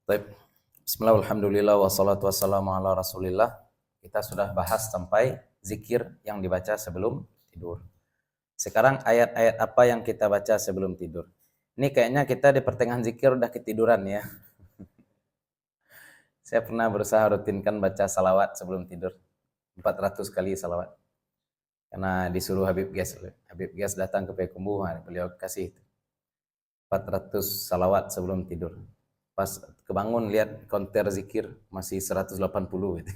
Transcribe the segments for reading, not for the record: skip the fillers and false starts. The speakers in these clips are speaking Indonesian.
Baik. Bismillah, alhamdulillah, wassalatu wassalamu ala rasulillah. Kita sudah bahas sampai zikir yang dibaca sebelum tidur. Sekarang ayat-ayat apa yang kita baca sebelum tidur. Ini kayaknya kita di pertengahan zikir udah ketiduran ya. Saya pernah berusaha rutinkan baca salawat sebelum tidur. 400 kali salawat. Karena disuruh Habib Gas. Habib Gas datang ke Payakumbuh, beliau kasih 400 salawat sebelum tidur. Pas kebangun lihat konter zikir masih 180 gitu.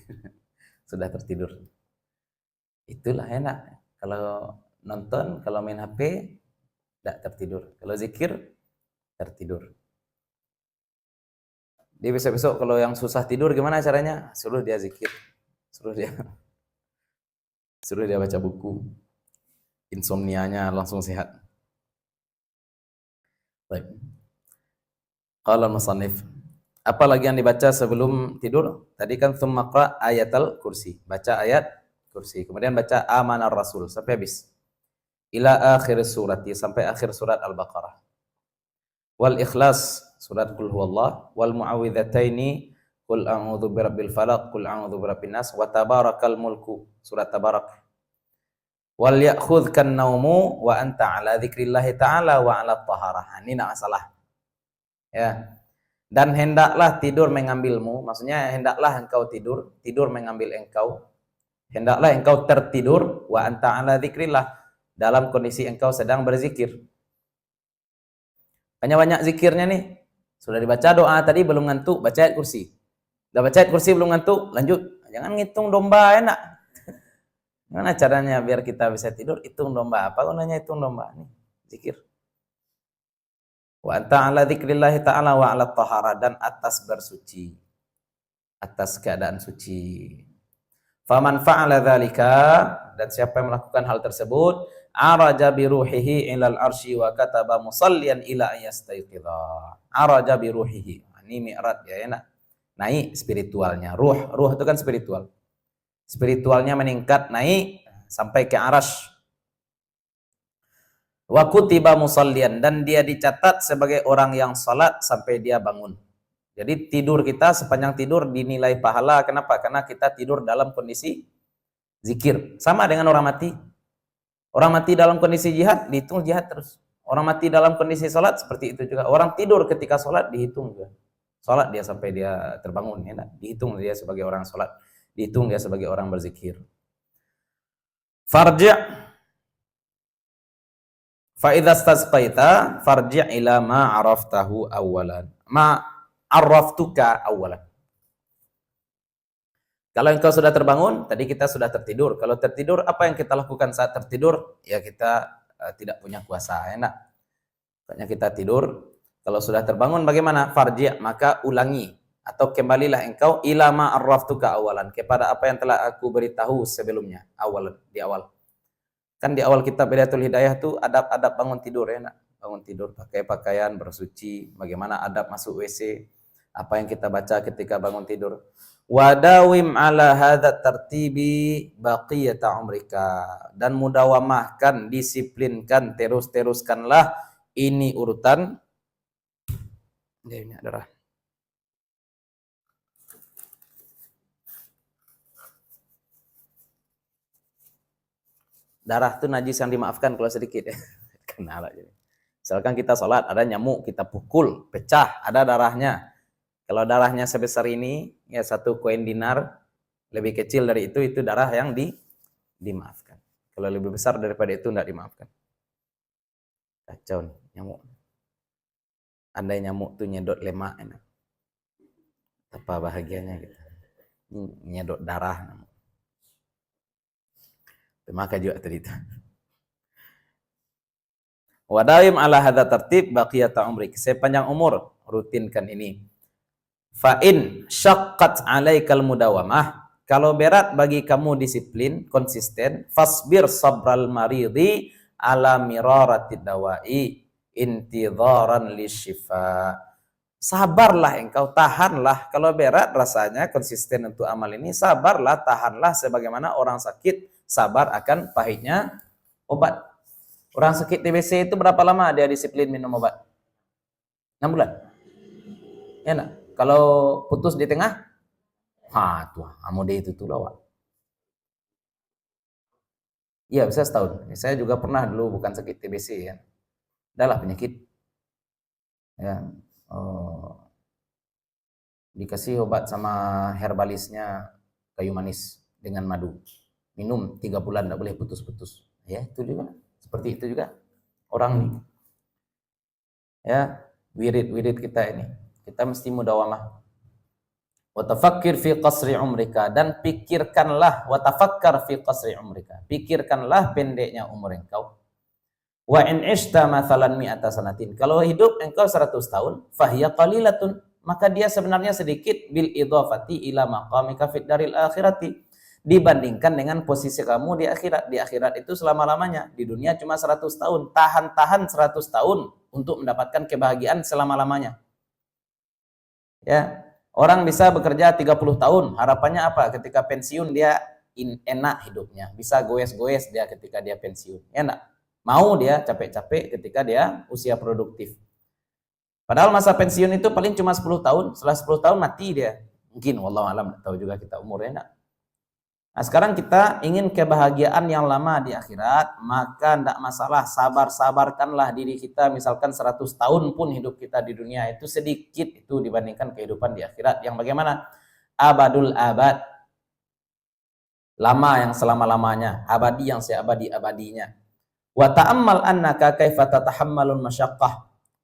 Sudah tertidur. Itulah enak. Kalau nonton, kalau main HP tidak tertidur. Kalau zikir tertidur. Dia besok-besok kalau yang susah tidur gimana caranya? Suruh dia zikir. Suruh dia baca buku. Insomnianya langsung sehat. Baik. Qala al-musannif, apa lagi yang dibaca sebelum tidur? Tadi kan tsumma qra ayatal kursi, baca ayat kursi. Kemudian baca amanar rasul sampai habis. Ila akhir surati, sampai akhir surat Al-Baqarah. Wal ikhlas, surat Qul huwallah, wal muawwidhataini, Qul a'udzu birabbil falaq, Qul a'udzu birabbin nas, wa tabarakal mulku, surat Tabarak. Wal ya'khudhkan naumu wa anta ala dzikrillahi ta'ala wa ala taharah. Ini enggak masalah. Ya. Dan hendaklah tidur mengambilmu, maksudnya hendaklah engkau tidur mengambil engkau. Hendaklah engkau tertidur wa anta ala dzikrillah, dalam kondisi engkau sedang berzikir. Banyak-banyak zikirnya nih. Sudah dibaca doa tadi belum ngantuk, baca ayat kursi. Udah baca ayat kursi belum ngantuk, lanjut. Jangan ngitung domba enak. Gimana caranya biar kita bisa tidur? Hitung domba. Apa gunanya hitung domba? Nih, zikir. Wa anta ala dzikrillahi ta'ala wa ala tahara, dan atas bersuci, atas keadaan suci. Faman fa'ala dzalika, dan siapa yang melakukan hal tersebut, araja bi ruhihi ilal arsy wa kataba musalliyan ila ayastayqidha. Araja bi ruhihi. Ini mi'raj ya enak. Naik spiritualnya. Ruh itu kan spiritual. Spiritualnya meningkat, naik sampai ke arasy. Wa kutiba musallian, dan dia dicatat sebagai orang yang salat sampai dia bangun. Jadi tidur kita sepanjang tidur dinilai pahala. Kenapa? Karena kita tidur dalam kondisi zikir. Sama dengan orang mati. Orang mati dalam kondisi jihad dihitung jihad terus. Orang mati dalam kondisi salat seperti itu juga. Orang tidur ketika salat dihitung juga. Salat dia sampai dia terbangun, ya, dihitung dia sebagai orang salat, dihitung dia sebagai orang berzikir. Farji' fa idza istasqaita farji' ila ma 'araftahu awwalan. Ma 'araftuka awwalan. Kalau engkau sudah terbangun, tadi kita sudah tertidur. Kalau tertidur, apa yang kita lakukan saat tertidur? Ya kita tidak punya kuasa, enak. Pokoknya kita tidur. Kalau sudah terbangun bagaimana? Farji', maka ulangi atau kembalilah engkau ila ma 'araftuka awalan, kepada apa yang telah aku beritahu sebelumnya, di awal. Kan di awal kitab Bidayatul Hidayah tuh adab-adab bangun tidur, ya nak. Bangun tidur pakai pakaian, bersuci, bagaimana adab masuk WC, apa yang kita baca ketika bangun tidur. Wadawim ala hadza tartibi baqiyata umrika, dan mudawamahkan, disiplinkan, teruskanlah ini urutan. Ini darah. Darah itu najis yang dimaafkan kalau sedikit ya. Kenal aja. Misalkan kita sholat, ada nyamuk, kita pukul, pecah, ada darahnya. Kalau darahnya sebesar ini, ya satu koin dinar, lebih kecil dari itu darah yang dimaafkan. Kalau lebih besar daripada itu tidak dimaafkan. Kacau nih, nyamuk. Andai nyamuk tuh nyedot lemak, enak. Apa bahagianya gitu. Nyedot darah. Maka juga tadi itu. Wadawim ala hadza tartib baqiyata umrik, sepanjang umur rutinkan ini. Fa in syaqqat 'alaikal mudawamah, kalau berat bagi kamu disiplin, konsisten, fasbir sabral maridi ala miraratid dawai intidharan lisyifa. Sabarlah engkau, tahanlah. Kalau berat rasanya konsisten untuk amal ini, sabarlah, tahanlah sebagaimana orang sakit sabar akan pahitnya obat. Orang sakit TBC itu berapa lama dia disiplin minum obat? 6 bulan. Ya nak? Kalau putus di tengah, tuh, amode itu tuh lawak. Iya, bisa setahun. Saya juga pernah dulu, bukan sakit TBC ya. Adalah penyakit. Ya. Dikasih obat sama herbalisnya kayu manis dengan madu. Minum 3 bulan, tidak boleh putus-putus. Ya, itu juga. Seperti itu juga orang nih. Ya, wirid-wirid kita ini. Kita mesti mudawamah. Wa tafakkir fi qasri umrika, dan pikirkanlah, wa tafakkar fi qasri umrika. Pikirkanlah pendeknya umur engkau. Wa in ishta mathalan mi'ata sanatin. Kalau hidup engkau 100 tahun, fahiya qalilatun, maka dia sebenarnya sedikit bil idhafati ila maqamika fid daril akhirati, dibandingkan dengan posisi kamu di akhirat. Di akhirat itu selama-lamanya. Di dunia cuma 100 tahun. Tahan-tahan 100 tahun untuk mendapatkan kebahagiaan selama-lamanya. Ya, orang bisa bekerja 30 tahun, harapannya apa? Ketika pensiun dia enak hidupnya, bisa goes-goes dia ketika dia pensiun. Ya enggak? Mau dia capek-capek ketika dia usia produktif. Padahal masa pensiun itu paling cuma 10 tahun, setelah 10 tahun mati dia. Mungkin wallahu alam, tahu juga kita umurnya enggak. Nah, sekarang kita ingin kebahagiaan yang lama di akhirat, maka tidak masalah, sabar-sabarkanlah diri kita. Misalkan 100 tahun pun hidup kita di dunia itu sedikit itu dibandingkan kehidupan di akhirat yang bagaimana? Abadul abad, lama yang selama-lamanya, abadi yang seabadi-abadinya. Wa ta'ammal annaka kaifa tatahammalul masyaqqah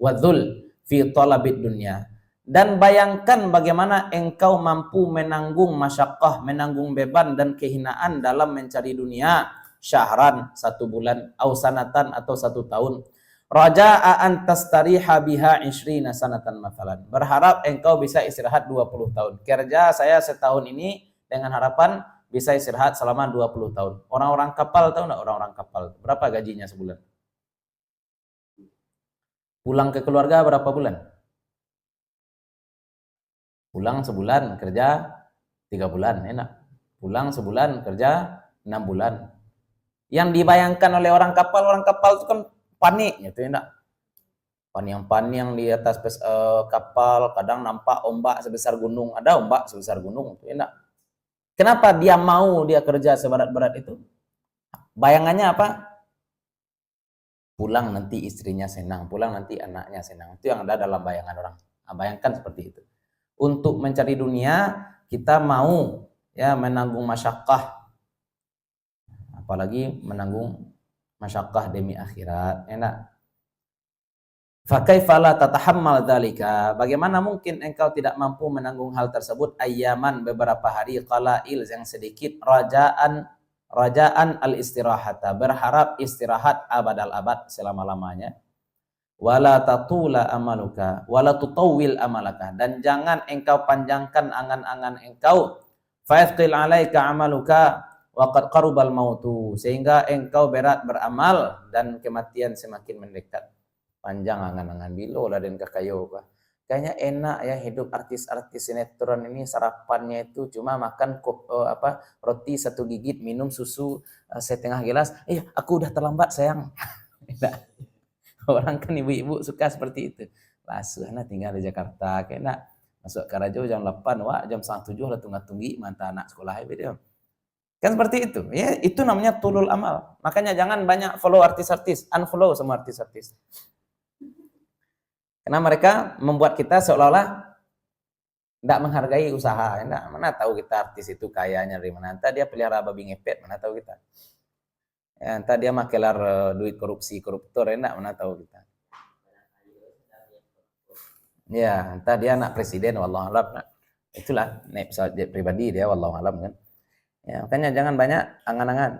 wa dhul fi talabid dunya. Dan bayangkan bagaimana engkau mampu menanggung masyaqqah, menanggung beban dan kehinaan dalam mencari dunia. Syahran, 1 bulan, au sanatan, atau 1 tahun. Raja'a an tastariha biha 20 sanatan mathalan. Berharap engkau bisa istirahat 20 tahun. Kerja saya setahun ini dengan harapan bisa istirahat selama 20 tahun. Orang-orang kapal, tahu enggak orang-orang kapal? Berapa gajinya sebulan? Pulang ke keluarga berapa bulan? Pulang sebulan, kerja 3 bulan, enak. Pulang sebulan, kerja 6 bulan. Yang dibayangkan oleh orang kapal itu kan panik, gitu enak. Paniang-paniang di atas kapal, kadang nampak ombak sebesar gunung. Ada ombak sebesar gunung, itu enak. Kenapa dia mau dia kerja seberat-berat itu? Bayangannya apa? Pulang nanti istrinya senang, pulang nanti anaknya senang. Itu yang ada dalam bayangan orang. Nah, bayangkan seperti itu. Untuk mencari dunia, kita mau ya menanggung masyaqqah, apalagi menanggung masyaqqah demi akhirat. Enak. Fa kaifa la tatahammal dzalika? Bagaimana mungkin engkau tidak mampu menanggung hal tersebut? Ayyaman, beberapa hari, qalail, yang sedikit, rajaan al-istirahata, berharap istirahat abadal abad, selama-lamanya. Wala tatula amaluka wala tutawwil amalaka, dan jangan engkau panjangkan angan-angan engkau. Faythqil alaika amaluka wa qad qarubal mautu, sehingga engkau berat beramal dan kematian semakin mendekat. Panjang angan-angan bilo dan kakayo kah. Kayaknya enak ya hidup artis-artis sinetron ini, sarapannya itu cuma makan roti 1 gigit, minum susu setengah gelas. Aku udah terlambat sayang. Orang kan ibu-ibu suka seperti itu. Lasuhna tinggal di Jakarta, kena masuk Karajo jam 8, jam 6:30 lah tunggu-tunggi manta anak sekolah video. Kan seperti itu. Ya, itu namanya tulul amal. Makanya jangan banyak follow artis-artis, unfollow semua artis-artis. Karena mereka membuat kita seolah-olah tidak menghargai usaha. Mana tahu kita artis itu kayanya dari mana. Entah dia pelihara babi ngepet, mana tahu kita. Ya, entah dia makelar duit koruptor, enak, mana tahu kita. Ya, entah dia anak presiden, wallahu alam. Itulah naik pesawat jet pribadi dia, wallahu alam kan. Ya, makanya jangan banyak angan-angan.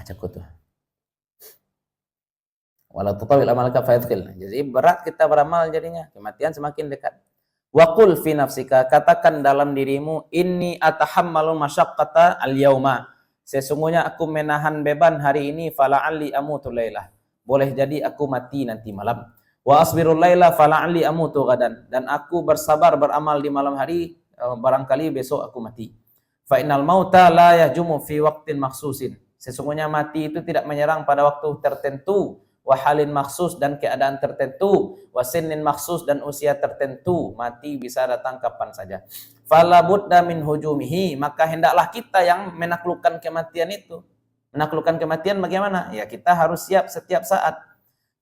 Cekut tuh. Walau tutawil amalaka fayadkhil. Jadi berat kita beramal jadinya, kematian semakin dekat. Wa qul fi nafsika, katakan dalam dirimu, inni atahammalu masyaqqata al-yauma. Sesungguhnya aku menahan beban hari ini, fala'alli amutu lailah. Boleh jadi aku mati nanti malam. Wa asbirul laila fala'alli amutu gadan. Dan aku bersabar beramal di malam hari, barangkali besok aku mati. Fa innal mauta la yahjumu fi waqtin makhsusin. Sesungguhnya mati itu tidak menyerang pada waktu tertentu. wa halin maksus dan keadaan tertentu, wa sinnin maksus dan usia tertentu. Mati bisa datang kapan saja. Fala budda min hujumihi, maka hendaklah kita yang menaklukkan kematian itu. Menaklukkan kematian bagaimana? Ya kita harus siap setiap saat.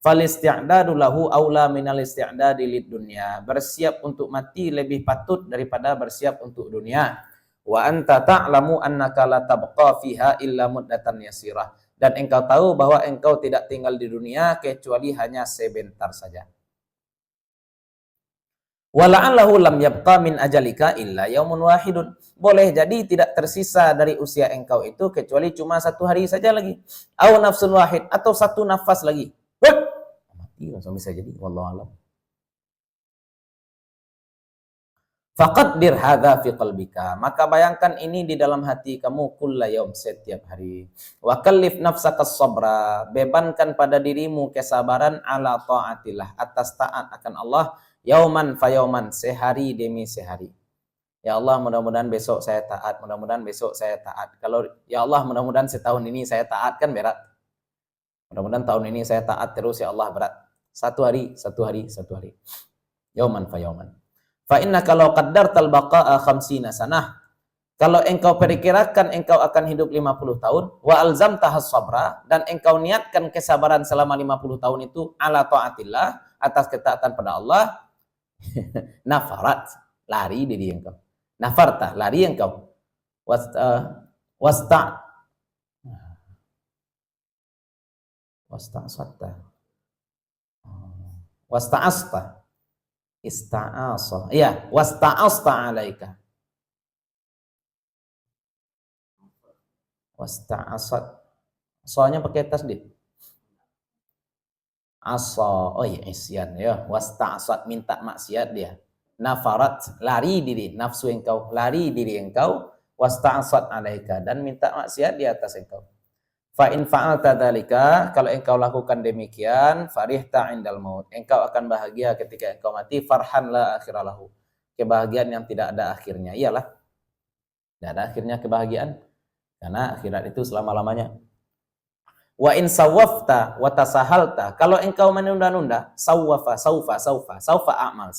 Fal isti'dadu lahu aula minal isti'dadi lid dunya. Bersiap untuk mati lebih patut daripada bersiap untuk dunia. Wa anta ta'lamu annaka la tabqa fiha illa muddatan yasirah. Dan engkau tahu bahwa engkau tidak tinggal di dunia kecuali hanya sebentar saja. Wala'allahu lam yabqa min ajalika illa yaumun wahidun. Boleh jadi tidak tersisa dari usia engkau itu kecuali cuma 1 hari saja lagi. Aw nafsun wahid, atau 1 nafas lagi. Mati langsung bisa jadi, wallahu alam. Faqaddir hadza fi qalbika, maka bayangkan ini di dalam hati kamu kulla yaum, setiap hari. Wa kallif nafsaka sabra, bebankan pada dirimu kesabaran ala taatillah, atas taat akan Allah, yauman fa yauman, sehari demi sehari. Ya Allah, mudah-mudahan besok saya taat, mudah-mudahan besok saya taat. Kalau ya Allah, mudah-mudahan setahun ini saya taat, kan berat. Mudah-mudahan tahun ini saya taat terus, ya Allah, berat. 1 hari, 1 hari, 1 hari. Yauman fa yauman. Fa inna kalau qaddartal baqa'a 50 sanah, kalau engkau perkirakan engkau akan hidup 50 tahun, wa alzamtahas sabra, dan engkau niatkan kesabaran selama 50 tahun itu ala taatillah, atas ketaatan pada Allah, nafarat, lari diri engkau. Nafarta, lari engkau. Wasta'asta. Ista'asa. Iya, wasta'asta alaika. Wasta'asat. Soalnya pakai tasdid. Asa. Oh iya, isyan ya. Wasta'asat, minta maksiat dia. Nafarat, lari diri, nafsu engkau, lari diri engkau, wasta'asat alaika, dan minta maksiat di atas engkau. Fa in fa'alta dzalika, kalau engkau lakukan demikian, farihta indal maut, engkau akan bahagia ketika engkau mati, farhan la akhiralahu, kebahagiaan yang tidak ada akhirnya. Iyalah, tidak ada akhirnya kebahagiaan, karena akhirat itu selama-lamanya. Wa in sawafta wa tasahalta, kalau engkau menunda-nunda, saufa a'mal,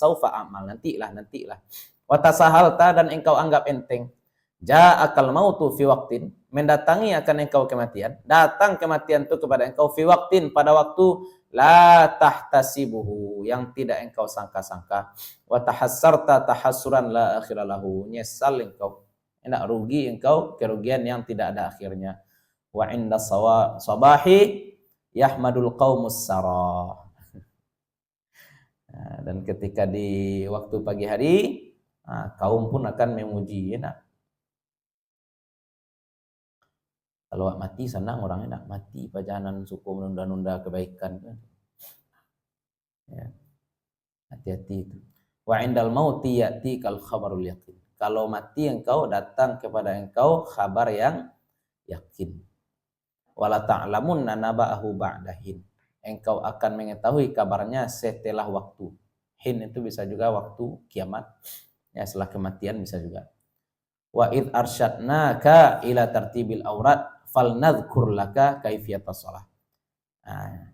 nantilah. Wa tasahalta, dan engkau anggap enteng. Ja'akal mautu fi waqtin, mendatangi akan engkau kematian, datang kematian itu kepada engkau fi waqtin, pada waktu la tahtasibuhu, yang tidak engkau sangka-sangka, wa tahassarta tahassuran la akhiralahu, nyesal engkau, enak rugi engkau kerugian yang tidak ada akhirnya. Wa inda sabahi yahmadul qaumus sarah. Dan ketika di waktu pagi hari, kaum pun akan memuji, enak. Kalau mati senang orang, enak mati pajanan suku menunda-nunda kebaikan. Ya. Hati-hati itu. Wa indal mauti ya'ti kal khabarul yakin. Kalau mati engkau, datang kepada engkau kabar yang yakin. Wala ta'lamunna naba'ahu ba'dahin. Engkau akan mengetahui kabarnya setelah waktu. Hin itu bisa juga waktu kiamat. Ya, setelah kematian bisa juga. Wa id arsyadnaka ila tartibil aurat falnadhkur laka kaifiyatas shalah.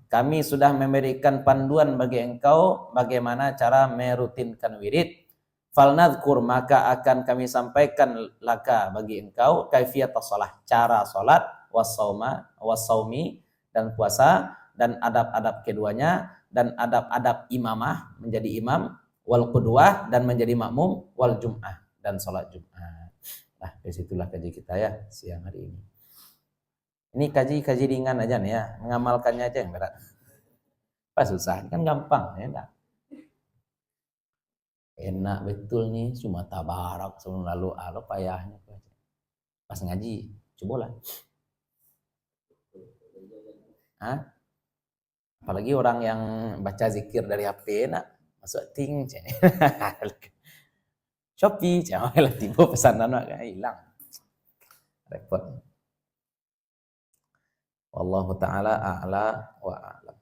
Kami sudah memberikan panduan bagi engkau bagaimana cara merutinkan wirid. Falnadhkur, maka akan kami sampaikan laka bagi engkau kaifiyatas shalah, cara salat, wasaumi, dan puasa, dan adab-adab keduanya, dan adab-adab imamah, menjadi imam, wal qudwah, dan menjadi makmum, wal jum'ah, dan salat Jumat. Nah, disitulah kaji kita ya siang hari ini. Ini kaji ringan aja nih ya, mengamalkannya aja yang berat. Pas susah, kan gampang ya enggak? Enak betul nih, cuma tabarak sebelum lalu payahnya. Pas ngaji, cobalah. Apalagi orang yang baca zikir dari HP, enak masuk ting. Shopee, jangan lah tiba pesanan hilang. Repot. Wallahu ta'ala a'la wa a'lam.